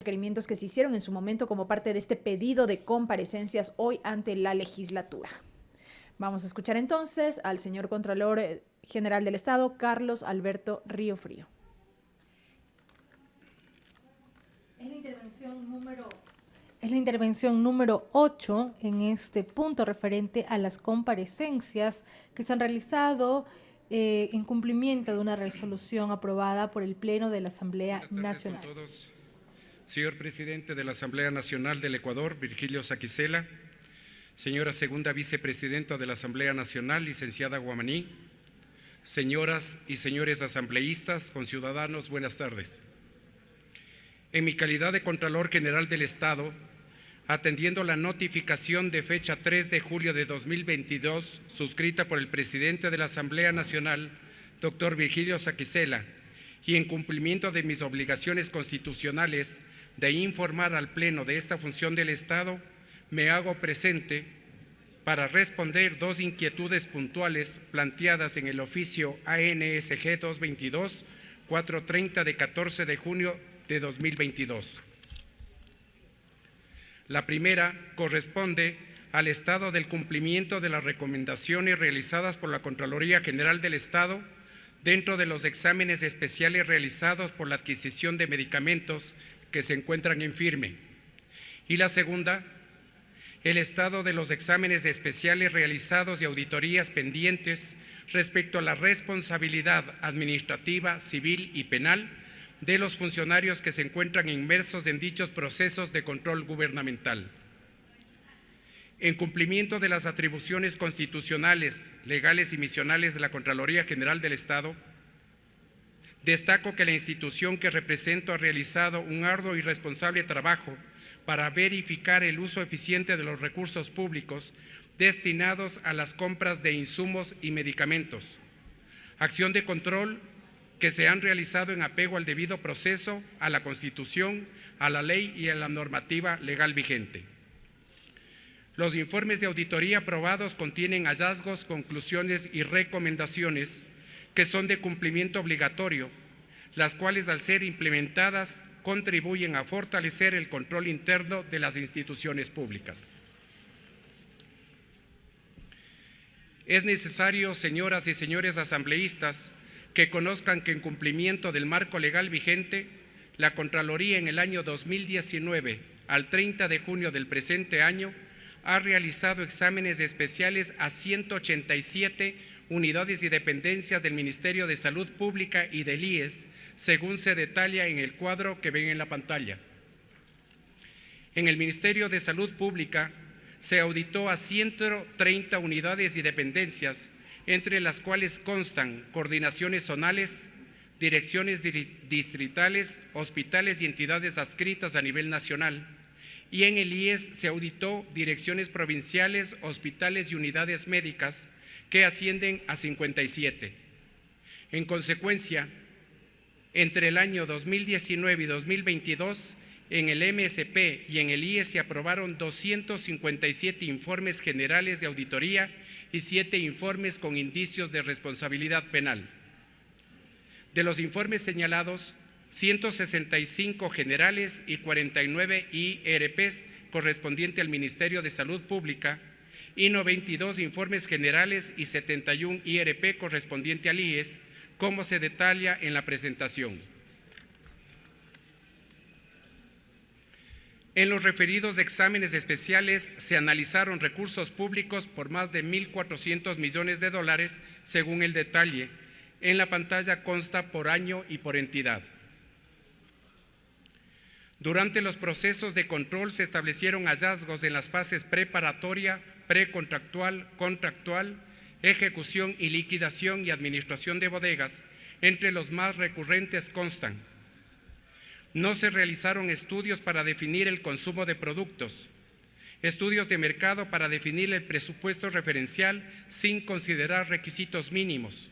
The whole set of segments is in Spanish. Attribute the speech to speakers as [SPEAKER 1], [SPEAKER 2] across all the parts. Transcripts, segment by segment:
[SPEAKER 1] requerimientos que se hicieron en su momento como parte de este pedido de comparecencias hoy ante la legislatura. Vamos a escuchar entonces al señor Contralor General del Estado, Carlos Alberto Riofrío.
[SPEAKER 2] Es la intervención número 8 en este punto referente a las comparecencias que se han realizado en cumplimiento de una resolución aprobada por el Pleno de la Asamblea Nacional.
[SPEAKER 3] Con todos. Señor Presidente de la Asamblea Nacional del Ecuador, Virgilio Saquicela, señora Segunda Vicepresidenta de la Asamblea Nacional, licenciada Guamaní, señoras y señores asambleístas, conciudadanos, buenas tardes. En mi calidad de Contralor General del Estado, atendiendo la notificación de fecha 3 de julio de 2022, suscrita por el Presidente de la Asamblea Nacional, doctor Virgilio Saquicela, y en cumplimiento de mis obligaciones constitucionales de informar al Pleno de esta función del Estado, me hago presente para responder dos inquietudes puntuales planteadas en el oficio ANSG 222-430 de 14 de junio de 2022. La primera corresponde al estado del cumplimiento de las recomendaciones realizadas por la Contraloría General del Estado dentro de los exámenes especiales realizados por la adquisición de medicamentos que se encuentran en firme. Y la segunda, el estado de los exámenes especiales realizados y auditorías pendientes respecto a la responsabilidad administrativa, civil y penal de los funcionarios que se encuentran inmersos en dichos procesos de control gubernamental. En cumplimiento de las atribuciones constitucionales, legales y misionales de la Contraloría General del Estado, destaco que la institución que represento ha realizado un arduo y responsable trabajo para verificar el uso eficiente de los recursos públicos destinados a las compras de insumos y medicamentos, acción de control que se han realizado en apego al debido proceso, a la Constitución, a la ley y a la normativa legal vigente. Los informes de auditoría aprobados contienen hallazgos, conclusiones y recomendaciones que son de cumplimiento obligatorio, las cuales al ser implementadas contribuyen a fortalecer el control interno de las instituciones públicas. Es necesario, señoras y señores asambleístas, que conozcan que en cumplimiento del marco legal vigente, la Contraloría en el año 2019 al 30 de junio del presente año ha realizado exámenes especiales a 187 unidades y dependencias del Ministerio de Salud Pública y del IES, según se detalla en el cuadro que ven en la pantalla. En el Ministerio de Salud Pública se auditó a 130 unidades y dependencias, entre las cuales constan coordinaciones zonales, direcciones distritales, hospitales y entidades adscritas a nivel nacional. Y en el IES se auditó direcciones provinciales, hospitales y unidades médicas, que ascienden a 57. En consecuencia, entre el año 2019 y 2022, en el MSP y en el IES se aprobaron 257 informes generales de auditoría y 7 informes con indicios de responsabilidad penal. De los informes señalados, 165 generales y 49 IRPs correspondiente al Ministerio de Salud Pública y 92 informes generales y 71 IRP correspondiente al IES, como se detalla en la presentación. En los referidos exámenes especiales se analizaron recursos públicos por más de 1.400 millones de dólares, según el detalle. En la pantalla consta por año y por entidad. Durante los procesos de control se establecieron hallazgos en las fases preparatoria, precontractual, contractual, ejecución y liquidación y administración de bodegas. Entre los más recurrentes constan: no se realizaron estudios para definir el consumo de productos, estudios de mercado para definir el presupuesto referencial sin considerar requisitos mínimos,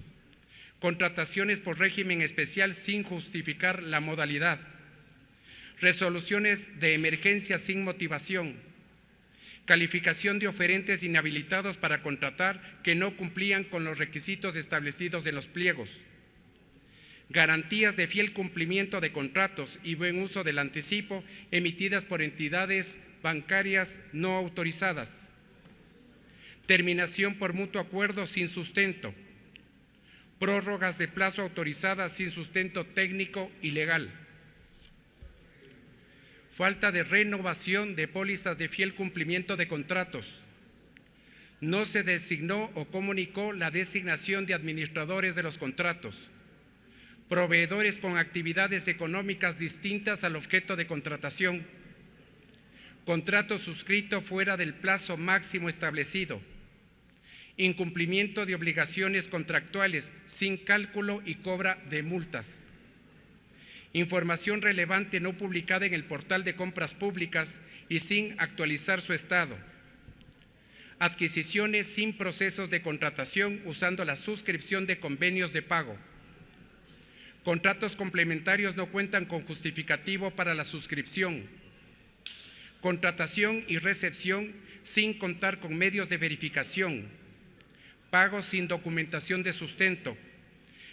[SPEAKER 3] contrataciones por régimen especial sin justificar la modalidad, resoluciones de emergencia sin motivación, calificación de oferentes inhabilitados para contratar que no cumplían con los requisitos establecidos en los pliegos, garantías de fiel cumplimiento de contratos y buen uso del anticipo emitidas por entidades bancarias no autorizadas, terminación por mutuo acuerdo sin sustento, prórrogas de plazo autorizadas sin sustento técnico y legal, falta de renovación de pólizas de fiel cumplimiento de contratos, no se designó o comunicó la designación de administradores de los contratos, proveedores con actividades económicas distintas al objeto de contratación, contrato suscrito fuera del plazo máximo establecido, incumplimiento de obligaciones contractuales sin cálculo y cobra de multas, información relevante no publicada en el portal de compras públicas y sin actualizar su estado, adquisiciones sin procesos de contratación usando la suscripción de convenios de pago, contratos complementarios no cuentan con justificativo para la suscripción, contratación y recepción sin contar con medios de verificación, pagos sin documentación de sustento,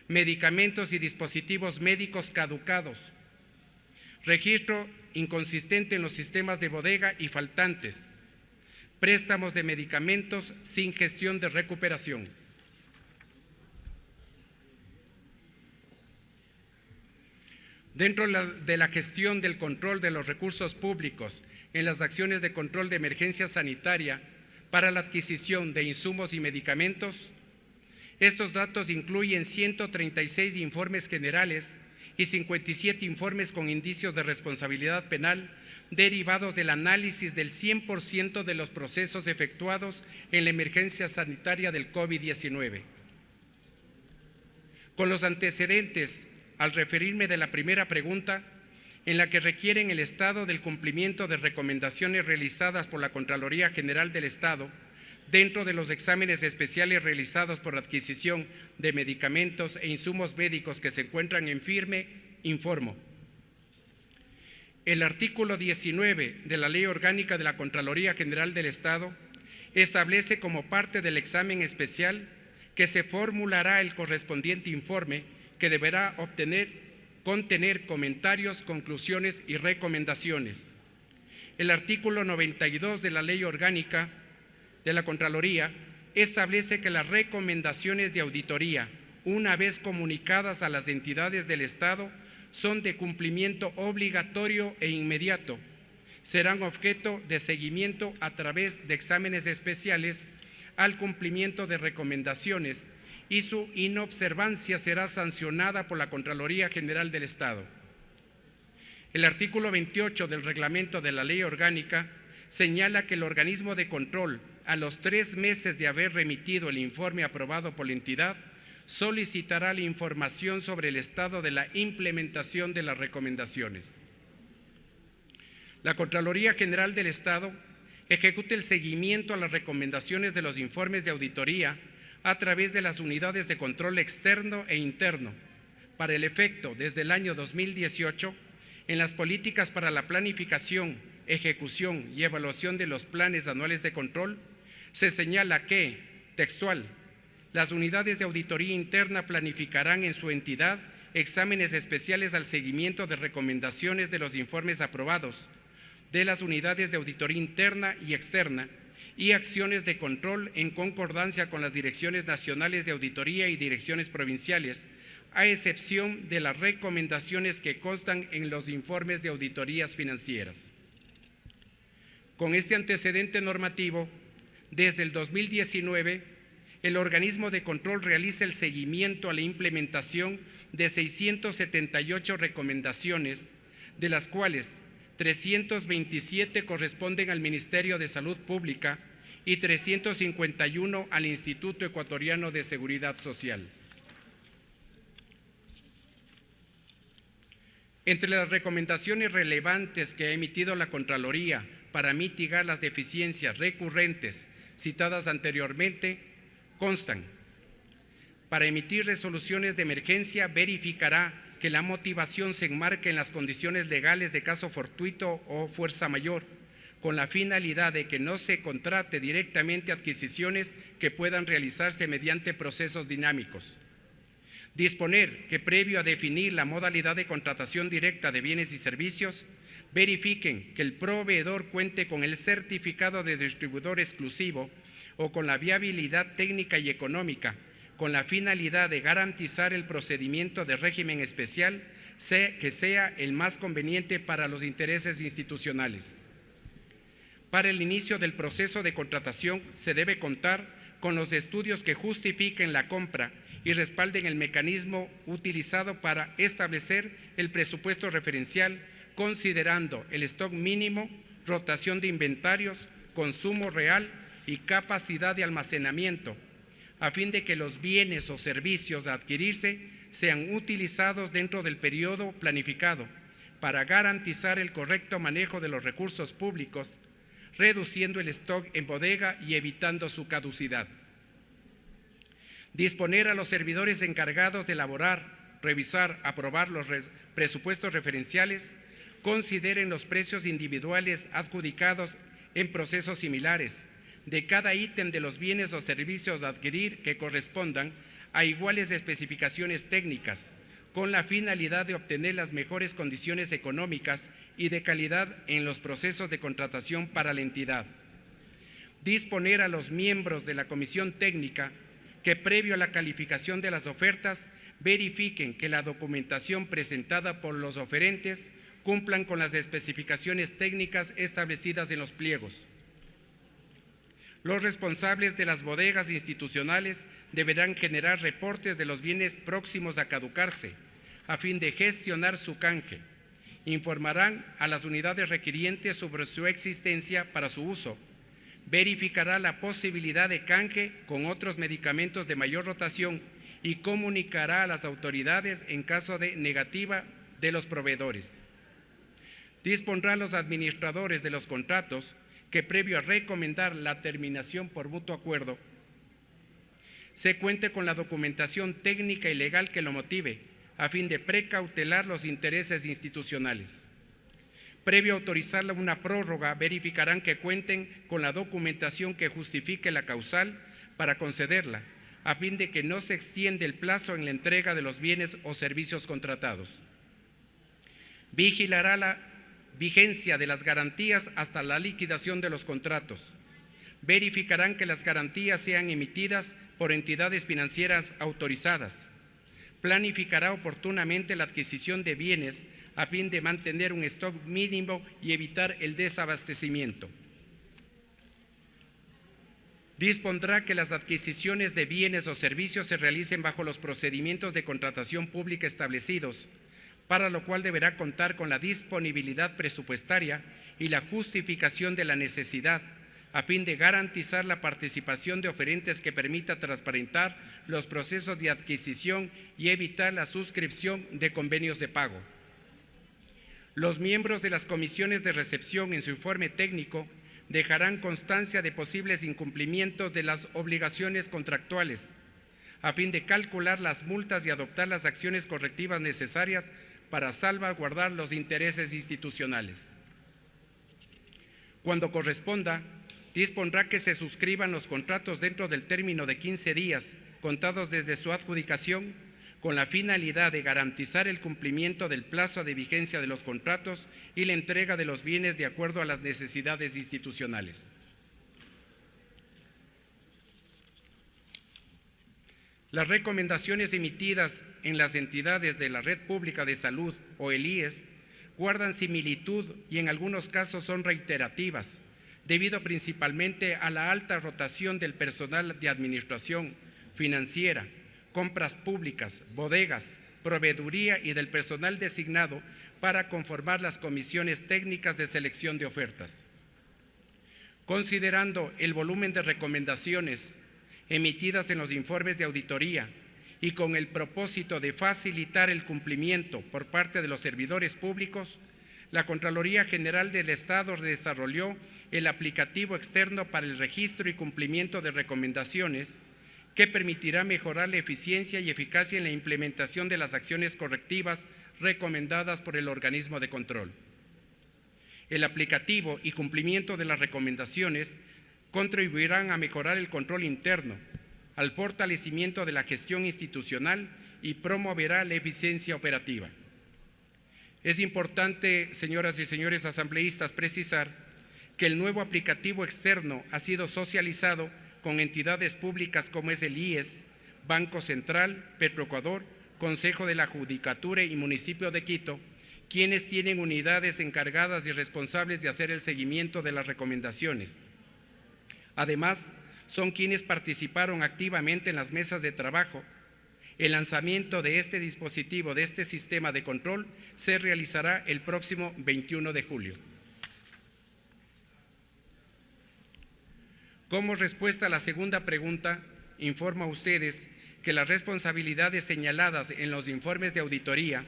[SPEAKER 3] medicamentos y dispositivos médicos caducados, registro inconsistente en los sistemas de bodega y faltantes, préstamos de medicamentos sin gestión de recuperación. Dentro de la gestión del control de los recursos públicos en las acciones de control de emergencia sanitaria para la adquisición de insumos y medicamentos, estos datos incluyen 136 informes generales y 57 informes con indicios de responsabilidad penal derivados del análisis del 100% de los procesos efectuados en la emergencia sanitaria del COVID-19. Con los antecedentes, al referirme de la primera pregunta, en la que requieren el estado del cumplimiento de recomendaciones realizadas por la Contraloría General del Estado, dentro de los exámenes especiales realizados por adquisición de medicamentos e insumos médicos que se encuentran en firme, informo. El artículo 19 de la Ley Orgánica de la Contraloría General del Estado establece como parte del examen especial que se formulará el correspondiente informe que deberá contener comentarios, conclusiones y recomendaciones. El artículo 92 de la Ley Orgánica de la Contraloría establece que las recomendaciones de auditoría, una vez comunicadas a las entidades del Estado, son de cumplimiento obligatorio e inmediato. Serán objeto de seguimiento a través de exámenes especiales al cumplimiento de recomendaciones y su inobservancia será sancionada por la Contraloría General del Estado. El artículo 28 del reglamento de la Ley Orgánica señala que el organismo de control, a los 3 meses de haber remitido el informe aprobado por la entidad, solicitará la información sobre el estado de la implementación de las recomendaciones. La Contraloría General del Estado ejecuta el seguimiento a las recomendaciones de los informes de auditoría a través de las unidades de control externo e interno. Para el efecto, desde el año 2018, en las políticas para la planificación, ejecución y evaluación de los planes anuales de control, se señala que, textual, las unidades de auditoría interna planificarán en su entidad exámenes especiales al seguimiento de recomendaciones de los informes aprobados de las unidades de auditoría interna y externa y acciones de control en concordancia con las direcciones nacionales de auditoría y direcciones provinciales, a excepción de las recomendaciones que constan en los informes de auditorías financieras. Con este antecedente normativo, desde el 2019, el organismo de control realiza el seguimiento a la implementación de 678 recomendaciones, de las cuales 327 corresponden al Ministerio de Salud Pública y 351 al Instituto Ecuatoriano de Seguridad Social. Entre las recomendaciones relevantes que ha emitido la Contraloría para mitigar las deficiencias recurrentes citadas anteriormente, constan: para emitir resoluciones de emergencia, verificará que la motivación se enmarque en las condiciones legales de caso fortuito o fuerza mayor, con la finalidad de que no se contrate directamente adquisiciones que puedan realizarse mediante procesos dinámicos. Disponer que previo a definir la modalidad de contratación directa de bienes y servicios, verifiquen que el proveedor cuente con el certificado de distribuidor exclusivo o con la viabilidad técnica y económica, con la finalidad de garantizar el procedimiento de régimen especial que sea el más conveniente para los intereses institucionales. Para el inicio del proceso de contratación se debe contar con los estudios que justifiquen la compra y respalden el mecanismo utilizado para establecer el presupuesto referencial, considerando el stock mínimo, rotación de inventarios, consumo real y capacidad de almacenamiento, a fin de que los bienes o servicios a adquirirse sean utilizados dentro del periodo planificado para garantizar el correcto manejo de los recursos públicos, reduciendo el stock en bodega y evitando su caducidad. Disponer a los servidores encargados de elaborar, revisar, aprobar los presupuestos referenciales, consideren los precios individuales adjudicados en procesos similares de cada ítem de los bienes o servicios a adquirir que correspondan a iguales especificaciones técnicas, con la finalidad de obtener las mejores condiciones económicas y de calidad en los procesos de contratación para la entidad. Disponer a los miembros de la comisión técnica que previo a la calificación de las ofertas verifiquen que la documentación presentada por los oferentes cumplan con las especificaciones técnicas establecidas en los pliegos. Los responsables de las bodegas institucionales deberán generar reportes de los bienes próximos a caducarse a fin de gestionar su canje. Informarán a las unidades requirientes sobre su existencia para su uso. Verificará la posibilidad de canje con otros medicamentos de mayor rotación y comunicará a las autoridades en caso de negativa de los proveedores. Dispondrá a los administradores de los contratos que previo a recomendar la terminación por mutuo acuerdo, se cuente con la documentación técnica y legal que lo motive, a fin de precautelar los intereses institucionales. Previo a autorizar una prórroga, verificarán que cuenten con la documentación que justifique la causal para concederla, a fin de que no se extienda el plazo en la entrega de los bienes o servicios contratados. Vigilará la vigencia de las garantías hasta la liquidación de los contratos. Verificarán que las garantías sean emitidas por entidades financieras autorizadas. Planificará oportunamente la adquisición de bienes a fin de mantener un stock mínimo y evitar el desabastecimiento. Dispondrá que las adquisiciones de bienes o servicios se realicen bajo los procedimientos de contratación pública establecidos, para lo cual deberá contar con la disponibilidad presupuestaria y la justificación de la necesidad, a fin de garantizar la participación de oferentes que permita transparentar los procesos de adquisición y evitar la suscripción de convenios de pago. Los miembros de las comisiones de recepción en su informe técnico dejarán constancia de posibles incumplimientos de las obligaciones contractuales, a fin de calcular las multas y adoptar las acciones correctivas necesarias para salvaguardar los intereses institucionales. Cuando corresponda, dispondrá que se suscriban los contratos dentro del término de 15 días contados desde su adjudicación, con la finalidad de garantizar el cumplimiento del plazo de vigencia de los contratos y la entrega de los bienes de acuerdo a las necesidades institucionales. Las recomendaciones emitidas en las entidades de la Red Pública de Salud o el IES guardan similitud y en algunos casos son reiterativas, debido principalmente a la alta rotación del personal de administración financiera, compras públicas, bodegas, proveeduría y del personal designado para conformar las comisiones técnicas de selección de ofertas. Considerando el volumen de recomendaciones emitidas en los informes de auditoría y con el propósito de facilitar el cumplimiento por parte de los servidores públicos, la Contraloría General del Estado desarrolló el aplicativo externo para el registro y cumplimiento de recomendaciones que permitirá mejorar la eficiencia y eficacia en la implementación de las acciones correctivas recomendadas por el organismo de control. El aplicativo y cumplimiento de las recomendaciones contribuirán a mejorar el control interno, al fortalecimiento de la gestión institucional y promoverá la eficiencia operativa. Es importante, señoras y señores asambleístas, precisar que el nuevo aplicativo externo ha sido socializado con entidades públicas como es el IES, Banco Central, Petroecuador, Consejo de la Judicatura y Municipio de Quito, quienes tienen unidades encargadas y responsables de hacer el seguimiento de las recomendaciones. Además, son quienes participaron activamente en las mesas de trabajo. El lanzamiento de este dispositivo, de este sistema de control, se realizará el próximo 21 de julio. Como respuesta a la segunda pregunta, informo a ustedes que las responsabilidades señaladas en los informes de auditoría,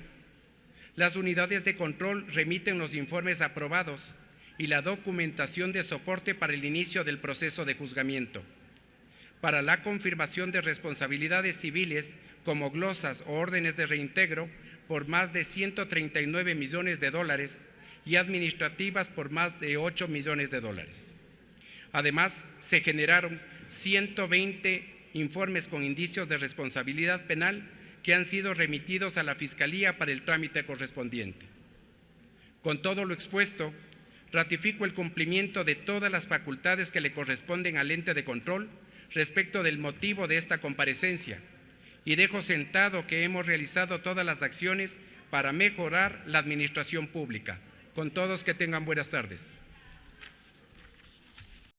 [SPEAKER 3] las unidades de control remiten los informes aprobados y la documentación de soporte para el inicio del proceso de juzgamiento. Para la confirmación de responsabilidades civiles como glosas o órdenes de reintegro por más de 139 millones de dólares y administrativas por más de 8 millones de dólares. Además, se generaron 120 informes con indicios de responsabilidad penal que han sido remitidos a la Fiscalía para el trámite correspondiente. Con todo lo expuesto, ratifico el cumplimiento de todas las facultades que le corresponden al ente de control respecto del motivo de esta comparecencia y dejo sentado que hemos realizado todas las acciones para mejorar la administración pública. Con todos, que tengan buenas tardes.